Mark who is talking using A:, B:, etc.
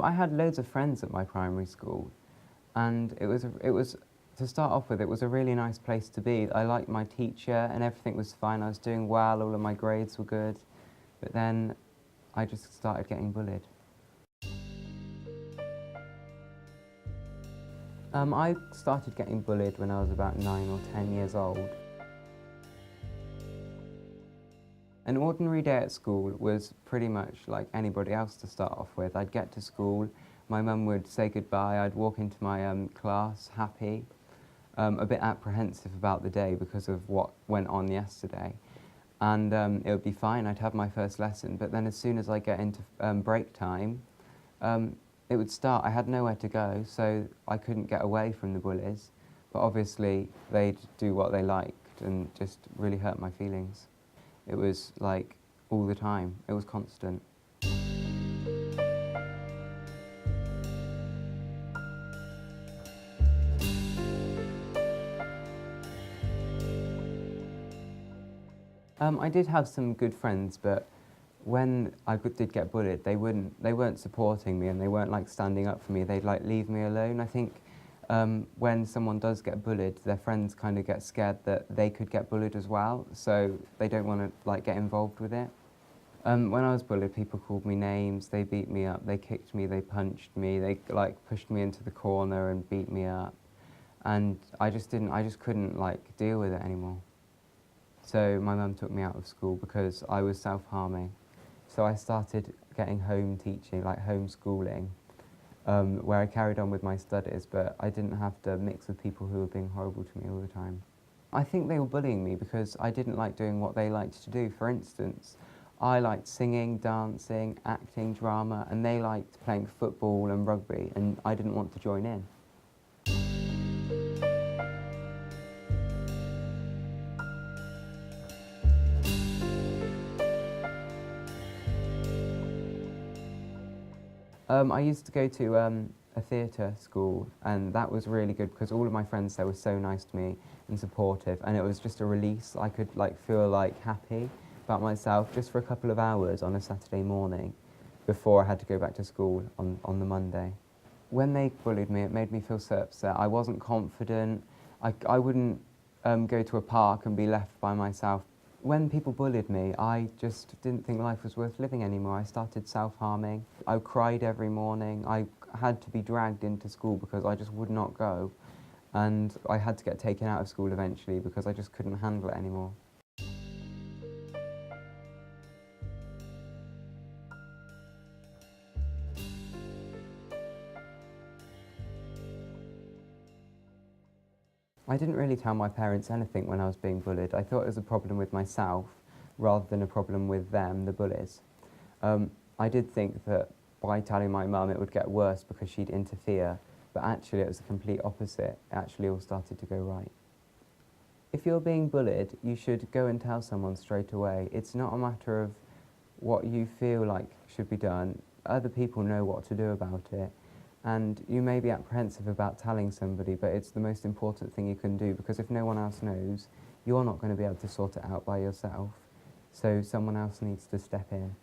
A: I had loads of friends at my primary school, and it was to start off with, it was a really nice place to be. I liked my teacher and everything was fine. I was doing well, all of my grades were good, but then I just started getting bullied. I started getting bullied when I was about 9 or 10 years old. An ordinary day at school was pretty much like anybody else to start off with. I'd get to school, my mum would say goodbye, I'd walk into my class happy, a bit apprehensive about the day because of what went on yesterday. And it would be fine, I'd have my first lesson, but then as soon as I get into break time, it would start. I had nowhere to go, so I couldn't get away from the bullies, but obviously they'd do what they liked and just really hurt my feelings. It was like all the time, it was constant. I did have some good friends, but when I did get bullied, they weren't supporting me and they weren't like standing up for me. They'd like leave me alone. I think when someone does get bullied, their friends kind of get scared that they could get bullied as well, so they don't want to like get involved with it. When I was bullied, people called me names, they beat me up, they kicked me, they punched me, they like pushed me into the corner and beat me up, and I just couldn't like deal with it anymore. So my mum took me out of school because I was self-harming. So I started getting home teaching, like homeschooling, where I carried on with my studies, but I didn't have to mix with people who were being horrible to me all the time. I think they were bullying me because I didn't like doing what they liked to do. For instance, I liked singing, dancing, acting, drama, and they liked playing football and rugby, and I didn't want to join in. I used to go to a theatre school, and that was really good because all of my friends there were so nice to me and supportive, and it was just a release. I could like feel like happy about myself just for a couple of hours on a Saturday morning before I had to go back to school on the Monday. When they bullied me, it made me feel so upset. I wasn't confident. I wouldn't go to a park and be left by myself. When people bullied me, I just didn't think life was worth living anymore. I started self-harming. I cried every morning. I had to be dragged into school because I just would not go. And I had to get taken out of school eventually because I just couldn't handle it anymore. I didn't really tell my parents anything when I was being bullied. I thought it was a problem with myself rather than a problem with them, the bullies. I did think that by telling my mum it would get worse because she'd interfere, but actually it was the complete opposite. It actually all started to go right. If you're being bullied, you should go and tell someone straight away. It's not a matter of what you feel like should be done. Other people know what to do about it. And you may be apprehensive about telling somebody, but it's the most important thing you can do, because if no one else knows, you're not going to be able to sort it out by yourself. So someone else needs to step in.